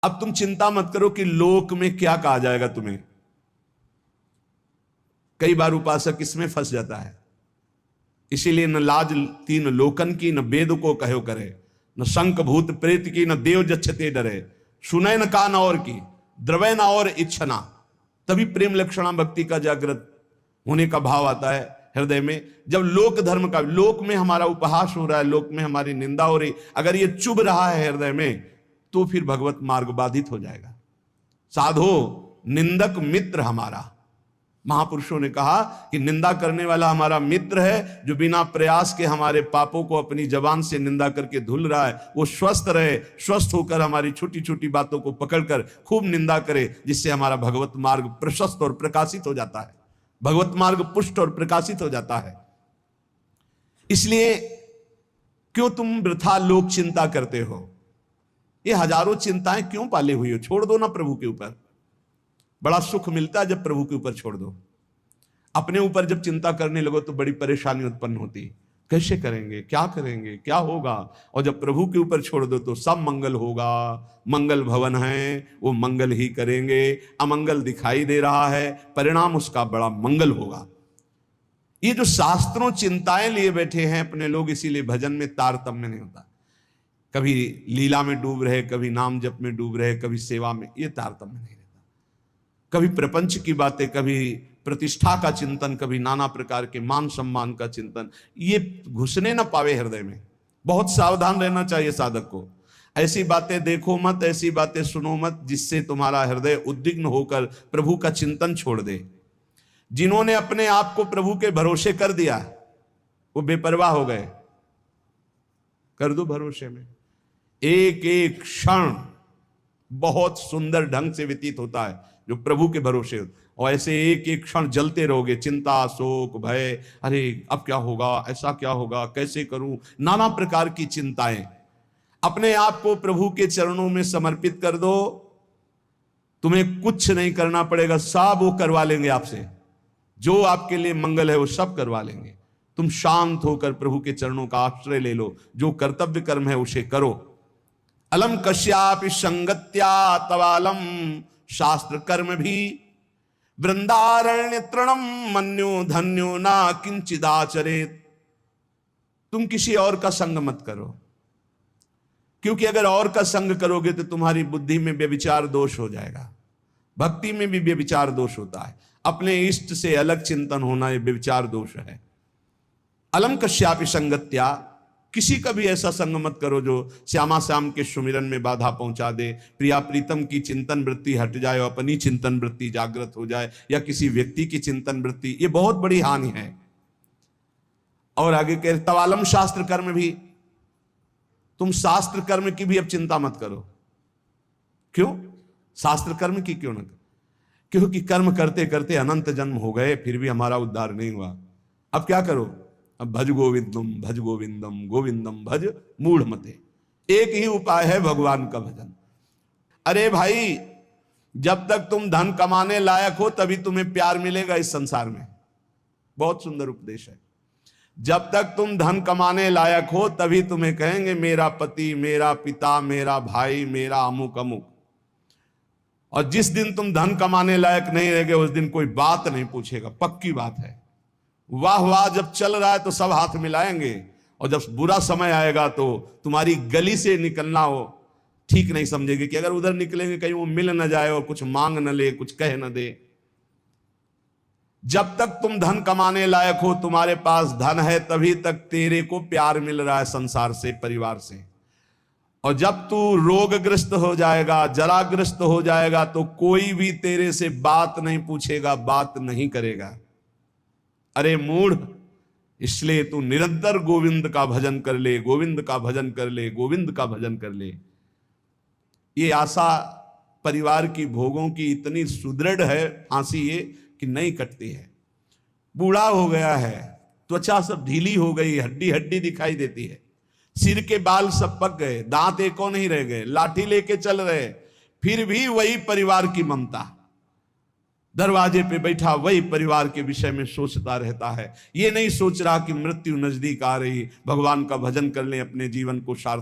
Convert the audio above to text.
अब तुम चिंता मत करो कि लोक में क्या कहा जाएगा तुम्हें। कई बार उपासक इसमें फंस जाता है। इसीलिए न लाज तीन लोकन की, न वेद को कहो करे, न शंख भूत प्रेत की, न देव जच्छते डरे, सुनय न कान और की, द्रवय न और इच्छना। तभी प्रेम लक्षणा भक्ति का जागृत होने का भाव आता है हृदय में। जब लोक धर्म का, लोक में हमारा उपहास हो रहा है, लोक में हमारी निंदा हो रही, अगर ये चुभ रहा है हृदय में, तो फिर भगवत मार्ग बाधित हो जाएगा। साधो निंदक मित्र हमारा, महापुरुषों ने कहा कि निंदा करने वाला हमारा मित्र है। जो बिना प्रयास के हमारे पापों को अपनी जबान से निंदा करके धुल रहा है, वो स्वस्थ रहे, स्वस्थ होकर हमारी छोटी छोटी बातों को पकड़कर खूब निंदा करे, जिससे हमारा भगवत मार्ग प्रशस्त और प्रकाशित हो जाता है, भगवत मार्ग पुष्ट और प्रकाशित हो जाता है। इसलिए क्यों तुम वृथा लोक चिंता करते हो? ये हजारों चिंताएं क्यों पाले हुई हो? छोड़ दो ना प्रभु के ऊपर। बड़ा सुख मिलता है जब प्रभु के ऊपर छोड़ दो। अपने ऊपर जब चिंता करने लगो तो बड़ी परेशानी उत्पन्न होती। कैसे करेंगे, क्या करेंगे, क्या होगा? और जब प्रभु के ऊपर छोड़ दो तो सब मंगल होगा। मंगल भवन है, वो मंगल ही करेंगे। अमंगल दिखाई दे रहा है, परिणाम उसका बड़ा मंगल होगा। ये जो शास्त्रों चिंताएं लिए बैठे हैं अपने लोग, इसीलिए भजन में तारतम्य नहीं होता। कभी लीला में डूब रहे, कभी नाम जप में डूब रहे, कभी सेवा में, ये तारतम्य नहीं रहता। कभी प्रपंच की बातें, कभी प्रतिष्ठा का चिंतन, कभी नाना प्रकार के मान सम्मान का चिंतन, ये घुसने ना पावे हृदय में। बहुत सावधान रहना चाहिए साधक को। ऐसी बातें देखो मत, ऐसी बातें सुनो मत जिससे तुम्हारा हृदय उद्विग्न होकर प्रभु का चिंतन छोड़ दे। जिन्होंने अपने आप को प्रभु के भरोसे कर दिया, वो बेपरवाह हो गए। कर दो भरोसे में। एक एक क्षण बहुत सुंदर ढंग से व्यतीत होता है जो प्रभु के भरोसे होता। और ऐसे एक एक क्षण जलते रहोगे, चिंता, शोक, भय, अरे अब क्या होगा, ऐसा क्या होगा, कैसे करूं, नाना प्रकार की चिंताएं। अपने आप को प्रभु के चरणों में समर्पित कर दो, तुम्हें कुछ नहीं करना पड़ेगा, सब वो करवा लेंगे आपसे। जो आपके लिए मंगल है वो सब करवा लेंगे। तुम शांत होकर प्रभु के चरणों का आश्रय ले लो, जो कर्तव्य कर्म है उसे करो। अलम कश्यापि संगत्या तवालम शास्त्र कर्म भी वृंदारण्य तृणम मन्यो धन्यो ना किंचिदाचरेत। तुम किसी और का संग मत करो, क्योंकि अगर और का संग करोगे तो तुम्हारी बुद्धि में व्यभिचार दोष हो जाएगा। भक्ति में भी व्यभिचार दोष होता है। अपने इष्ट से अलग चिंतन होना ये व्यभिचार दोष है। अलम कश्यापि संगत्या, किसी का भी ऐसा संग मत करो जो श्यामा श्याम के सुमिरन में बाधा पहुंचा दे, प्रिया प्रीतम की चिंतन वृत्ति हट जाए और अपनी चिंतन वृत्ति जागृत हो जाए, या किसी व्यक्ति की चिंतन वृत्ति, ये बहुत बड़ी हानि है। और आगे कह तवालम शास्त्र कर्म भी, तुम शास्त्र कर्म की भी अब चिंता मत करो। क्यों? शास्त्र कर्म की क्यों ना? क्योंकि कर्म करते करते अनंत जन्म हो गए, फिर भी हमारा उद्धार नहीं हुआ। अब क्या करो? अब भज गोविंदम गोविंदम भज मूढ़ मते। एक ही उपाय है, भगवान का भजन। अरे भाई, जब तक तुम धन कमाने लायक हो तभी तुम्हें प्यार मिलेगा इस संसार में। बहुत सुंदर उपदेश है। जब तक तुम धन कमाने लायक हो तभी तुम्हें कहेंगे मेरा पति, मेरा पिता, मेरा भाई, मेरा अमुक अमुक। और जिस दिन तुम धन कमाने लायक नहीं रहेगे उस दिन कोई बात नहीं पूछेगा, पक्की बात है। वाह वाह जब चल रहा है तो सब हाथ मिलाएंगे, और जब बुरा समय आएगा तो तुम्हारी गली से निकलना हो ठीक नहीं समझेगी कि अगर उधर निकलेंगे कहीं वो मिल न जाए और कुछ मांग न ले, कुछ कह न दे। जब तक तुम धन कमाने लायक हो, तुम्हारे पास धन है, तभी तक तेरे को प्यार मिल रहा है संसार से, परिवार से। और जब तू रोगग्रस्त हो जाएगा, जराग्रस्त हो जाएगा, तो कोई भी तेरे से बात नहीं पूछेगा, बात नहीं करेगा। अरे मूढ़, इसलिए तू निरंतर गोविंद का भजन कर ले, गोविंद का भजन कर ले, गोविंद का भजन कर ले। ये आशा परिवार की भोगों की इतनी सुदृढ़ है, फांसी ये कि नहीं कटती है। बूढ़ा हो गया है, त्वचा सब ढीली हो गई, हड्डी हड्डी दिखाई देती है, सिर के बाल सब पक गए, दांत एको नहीं रह गए, लाठी लेके चल रहे, फिर भी वही परिवार की ममता। दरवाजे पे बैठा वही परिवार के विषय में सोचता रहता है। ये नहीं सोच रहा कि मृत्यु नजदीक आ रही, भगवान का भजन कर लें, अपने जीवन को सार्थक